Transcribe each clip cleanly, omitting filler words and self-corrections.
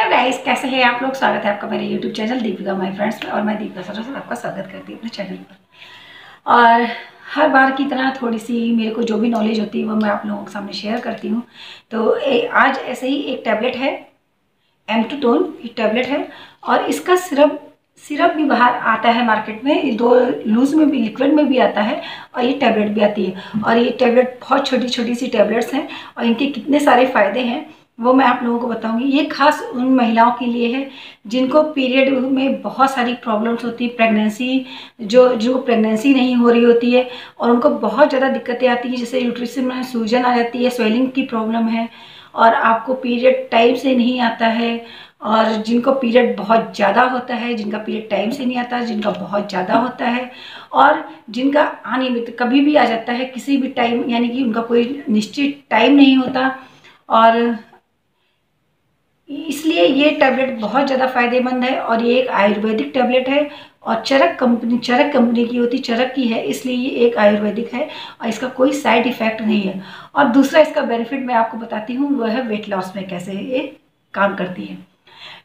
Hello guys, कैसे हैं आप लोग। स्वागत है आपका मेरे YouTube channel Deepika my friends में। और मैं दीपिका सर आपका स्वागत करती हूँ अपने चैनल पर। और हर बार की तरह थोड़ी सी मेरे को जो भी नॉलेज होती है वो मैं आप लोगों के सामने शेयर करती हूँ। तो आज ऐसे ही एक टैबलेट है, M2Tone एक टैबलेट है। और इसका सिरप भी बाहर आता है मार्केट में, दो लूज में भी, लिक्विड में भी आता है और ये टैबलेट भी आती है। और ये टैबलेट बहुत छोटी छोटी सी टैबलेट्स हैं और इनके कितने सारे फ़ायदे हैं वो मैं आप लोगों को बताऊंगी। ये खास उन महिलाओं के लिए है जिनको पीरियड में बहुत सारी प्रॉब्लम्स होती है, प्रेगनेंसी जिनको प्रेगनेंसी नहीं हो रही होती है और उनको बहुत ज़्यादा दिक्कतें आती हैं, जैसे यूट्रस में सूजन आ जाती है, स्वेलिंग की प्रॉब्लम है और आपको पीरियड टाइम से नहीं आता है। और जिनको पीरियड बहुत ज़्यादा होता है, जिनका पीरियड टाइम से नहीं आता, जिनका बहुत ज़्यादा होता है और जिनका अनियमित कभी भी आ जाता है किसी भी टाइम, यानी कि उनका कोई निश्चित टाइम नहीं होता। और इसलिए ये टैबलेट बहुत ज़्यादा फायदेमंद है। और ये एक आयुर्वेदिक टैबलेट है और चरक कंपनी की होती, चरक की है, इसलिए ये एक आयुर्वेदिक है और इसका कोई साइड इफ़ेक्ट नहीं है। और दूसरा इसका बेनिफिट मैं आपको बताती हूँ, वह है वेट लॉस में कैसे ये काम करती है।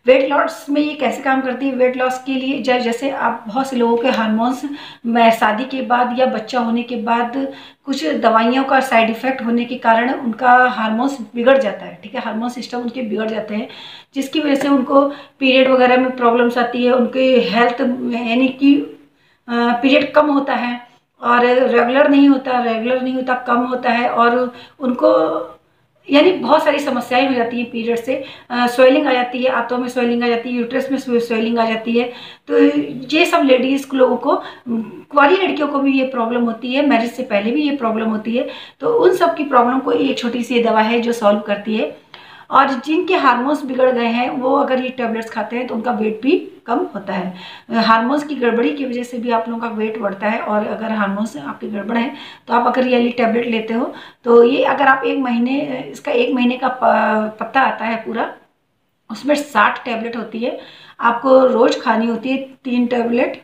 वेट लॉस में ये कैसे काम करती है। वेट लॉस के लिए जैसे आप बहुत से लोगों के हार्मोन्स में शादी के बाद या बच्चा होने के बाद कुछ दवाइयों का साइड इफ़ेक्ट होने के कारण उनका हार्मोन्स बिगड़ जाता है, ठीक है, हार्मोन सिस्टम उनके बिगड़ जाते हैं, जिसकी वजह से उनको पीरियड वगैरह में प्रॉब्लम्स आती है, उनके हेल्थ यानी कि पीरियड कम होता है और रेगुलर नहीं होता, कम होता है और उनको यानी बहुत सारी समस्याएं हो जाती हैं पीरियड से। स्वेलिंग आ जाती है, आंतों में स्वेलिंग आ जाती है, यूट्रस में स्वेलिंग आ जाती है। तो ये सब लेडीज़ लोगों को, कुंवारी लड़कियों को भी ये प्रॉब्लम होती है, मैरिज से पहले भी ये प्रॉब्लम होती है। तो उन सब की प्रॉब्लम को एक छोटी सी दवा है जो सॉल्व करती है। और जिनके हार्मोन्स बिगड़ गए हैं वो अगर ये टैबलेट्स खाते हैं तो उनका वेट भी कम होता है। हार्मोन्स की गड़बड़ी की वजह से भी आप लोगों का वेट बढ़ता है और अगर हार्मोन्स आपके गड़बड़ है तो आप अगर ये वाली टैबलेट लेते हो तो ये अगर आप इसका 1 महीने का पत्ता आता है पूरा, उसमें 60 टैबलेट होती है। आपको रोज़ खानी होती है 3 टैबलेट।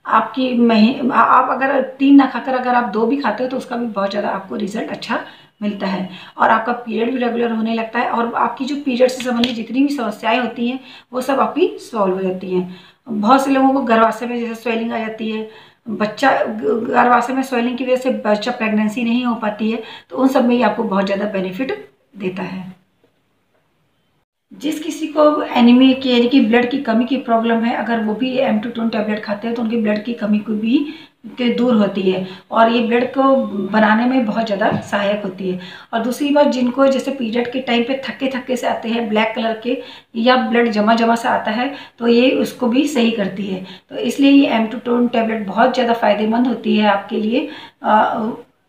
आप अगर 3 ना खाकर अगर आप 2 भी खाते हो तो उसका भी बहुत ज़्यादा आपको रिजल्ट अच्छा मिलता है और आपका पीरियड भी रेगुलर होने लगता है और आपकी जो पीरियड से संबंधित जितनी भी समस्याएं होती हैं वो सब आपकी सॉल्व हो जाती हैं। बहुत से लोगों को गर्भाशय में जैसे स्वेलिंग आ जाती है, गर्भाशय में स्वेलिंग की वजह से बच्चा प्रेगनेंसी नहीं हो पाती है, तो उन सब में ये आपको बहुत ज़्यादा बेनिफिट देता है। जिस किसी को एनीमिया की यानी कि ब्लड की कमी की प्रॉब्लम है, अगर वो भी M2Tone टैबलेट खाते हैं तो उनकी ब्लड की कमी को भी दूर होती है और ये ब्लड को बनाने में बहुत ज़्यादा सहायक होती है। और दूसरी बात, जिनको जैसे पीरियड के टाइम पे थक्के थक्के से आते हैं, ब्लैक कलर के या ब्लड जमा से आता है, तो ये उसको भी सही करती है। तो इसलिए ये M2Tone टैबलेट बहुत ज़्यादा फायदेमंद होती है आपके लिए।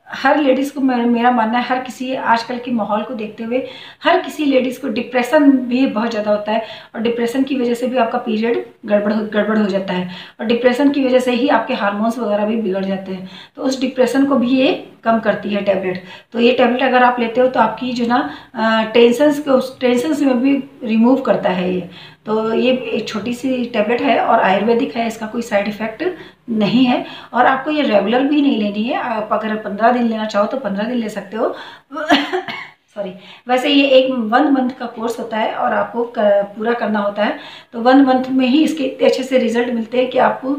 हर लेडीज़ को मेरा मानना है, हर किसी आजकल के माहौल को देखते हुए हर किसी लेडीज़ को डिप्रेशन भी बहुत ज़्यादा होता है और डिप्रेशन की वजह से भी आपका पीरियड गड़बड़ हो जाता है और डिप्रेशन की वजह से ही आपके हार्मोन्स वगैरह भी बिगड़ जाते हैं। तो उस डिप्रेशन को भी ये कम करती है टैबलेट। तो ये टैबलेट अगर आप लेते हो तो आपकी जो ना टेंशन्स में भी रिमूव करता है ये। तो ये एक छोटी सी टैबलेट है और आयुर्वेदिक है, इसका कोई साइड इफ़ेक्ट नहीं है और आपको ये रेगुलर भी नहीं लेनी है। आप अगर 15 दिन लेना चाहो तो 15 दिन ले सकते हो सॉरी। वैसे ये एक 1 मंथ का कोर्स होता है और आपको पूरा करना होता है। तो 1 मंथ में ही इसके इतने अच्छे से रिजल्ट मिलते हैं कि आपको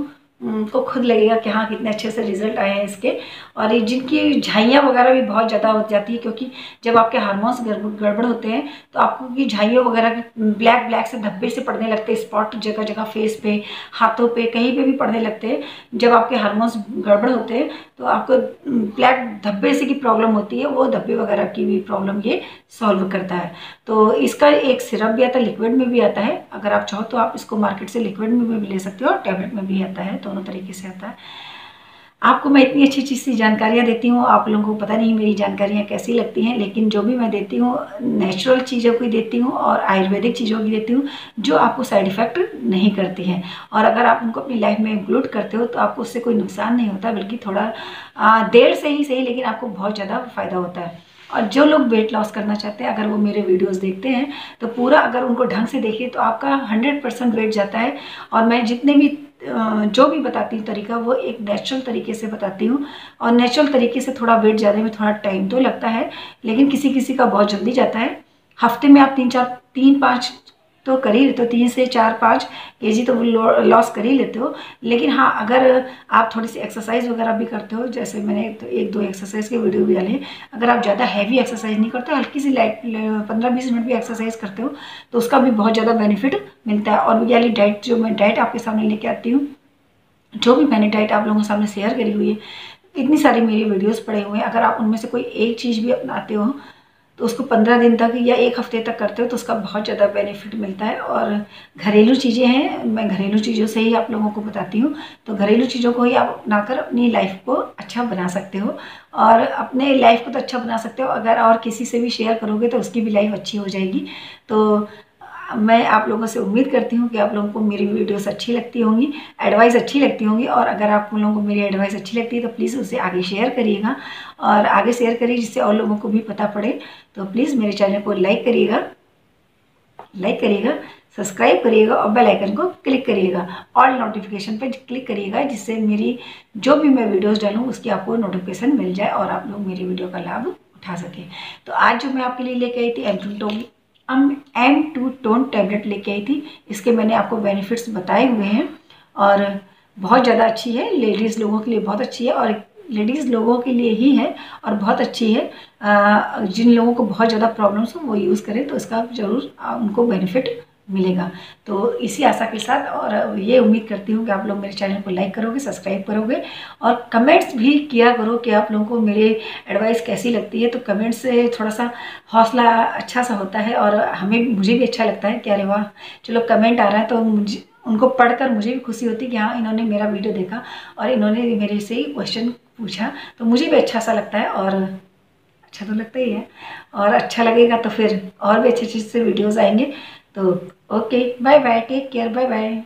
खुद लगेगा कि हाँ कितने अच्छे से रिजल्ट आए हैं इसके। और ये जिनकी झाइयाँ वगैरह भी बहुत ज़्यादा हो जाती है, क्योंकि जब आपके हार्मोन्स गड़बड़ होते हैं तो आपको की झाइयों वगैरह ब्लैक से धब्बे से पड़ने लगते हैं, स्पॉट जगह जगह फेस पे, हाथों पे, कहीं पे भी पड़ने लगते हैं। जब आपके हार्मोन्स गड़बड़ होते हैं तो आपको ब्लैक धब्बे से की प्रॉब्लम होती है, वो धब्बे वगैरह की भी प्रॉब्लम ये सॉल्व करता है। तो इसका एक सिरप भी आता है, लिक्विड में भी आता है। अगर आप चाहो तो आप इसको मार्केट से लिक्विड में भी ले सकते हो और टैबलेट में भी आता है, दोनों तरीके से आता है। आपको मैं इतनी अच्छी अच्छी सी जानकारियाँ देती हूँ, आप लोगों को पता नहीं मेरी जानकारियाँ कैसी लगती हैं, लेकिन जो भी मैं देती हूँ नेचुरल चीज़ों की देती हूँ और आयुर्वेदिक चीज़ों की देती हूँ जो आपको साइड इफ़ेक्ट नहीं करती हैं। और अगर आप उनको अपनी लाइफ में इंक्लूड करते हो तो आपको उससे कोई नुकसान नहीं होता, बल्कि थोड़ा देर से ही सही लेकिन आपको बहुत ज़्यादा फ़ायदा होता है। और जो लोग वेट लॉस करना चाहते हैं, अगर वो मेरे वीडियोस देखते हैं तो पूरा अगर उनको ढंग से देखें तो आपका 100% वेट जाता है। और मैं जितने भी जो भी बताती हूँ तरीका, वो एक नेचुरल तरीके से बताती हूँ और नेचुरल तरीके से थोड़ा वेट जाने में थोड़ा टाइम तो लगता है, लेकिन किसी किसी का बहुत जल्दी जाता है। हफ्ते में आप 3-5 तो कर ही लेते हो, 3 से 4-5 केजी तो लॉस कर ही लेते हो। लेकिन हाँ, अगर आप थोड़ी सी एक्सरसाइज वगैरह भी करते हो, जैसे मैंने तो 1-2 एक्सरसाइज के वीडियो भी डाले हैं, अगर आप ज़्यादा हैवी एक्सरसाइज नहीं करते, हल्की सी लाइट 15-20 मिनट भी एक्सरसाइज करते हो तो उसका भी बहुत ज़्यादा बेनिफिट मिलता है। और ये वाली डाइट जो मैं डाइट आपके सामने लेके आती हूँ, जो भी मैंने डाइट आप लोगों के सामने शेयर करी हुई है, इतनी सारी मेरी वीडियोस पड़े हुए हैं, अगर आप उनमें से कोई एक चीज़ भी अपनाते हो तो उसको 15 दिन तक या 1 हफ्ते तक करते हो तो उसका बहुत ज़्यादा बेनिफिट मिलता है। और घरेलू चीज़ें हैं, मैं घरेलू चीज़ों से ही आप लोगों को बताती हूँ, तो घरेलू चीज़ों को ही आप अपनाकर अपनी लाइफ को अच्छा बना सकते हो। और अपने लाइफ को तो अच्छा बना सकते हो, अगर और किसी से भी शेयर करोगे तो उसकी भी लाइफ अच्छी हो जाएगी। तो मैं आप लोगों से उम्मीद करती हूँ कि आप लोगों को मेरी वीडियोस अच्छी लगती होंगी, एडवाइस अच्छी लगती होंगी। और अगर आप लोगों को मेरी एडवाइस अच्छी लगती है तो प्लीज़ उसे आगे शेयर करिएगा, और आगे शेयर करिए जिससे और लोगों को भी पता पड़े। तो प्लीज़ मेरे चैनल को लाइक करिएगा, सब्सक्राइब करिएगा और बेल आइकन को क्लिक करिएगा, ऑल नोटिफिकेशन पर क्लिक करिएगा, जिससे मेरी जो भी मैं वीडियोस डालूँ उसकी आपको नोटिफिकेशन मिल जाए और आप लोग मेरी वीडियो का लाभ उठा सकें। तो आज जो मैं आपके लिए लेके आई थी M2 टोन टैबलेट लेके आई थी। इसके मैंने आपको बेनिफिट्स बताए हुए हैं और बहुत ज़्यादा अच्छी है, लेडीज़ लोगों के लिए बहुत अच्छी है, और लेडीज़ लोगों के लिए ही है और बहुत अच्छी है। जिन लोगों को बहुत ज़्यादा प्रॉब्लम्स हो वो यूज़ करें तो इसका ज़रूर उनको बेनिफिट मिलेगा। तो इसी आशा के साथ और ये उम्मीद करती हूँ कि आप लोग मेरे चैनल को लाइक करोगे, सब्सक्राइब करोगे और कमेंट्स भी किया करो कि आप लोगों को मेरी एडवाइस कैसी लगती है। तो कमेंट्स से थोड़ा सा हौसला अच्छा सा होता है और मुझे भी अच्छा लगता है कि अरे वाह, चलो कमेंट आ रहा है, तो मुझे उनको पढ़कर मुझे भी खुशी होती है कि हाँ, इन्होंने मेरा वीडियो देखा और इन्होंने मेरे से ही क्वेश्चन पूछा, तो मुझे भी अच्छा सा लगता है। और अच्छा तो लगता ही है, और अच्छा लगेगा तो फिर और भी अच्छे अच्छे से वीडियोज़ आएंगे। तो okay, bye bye, take care, bye bye.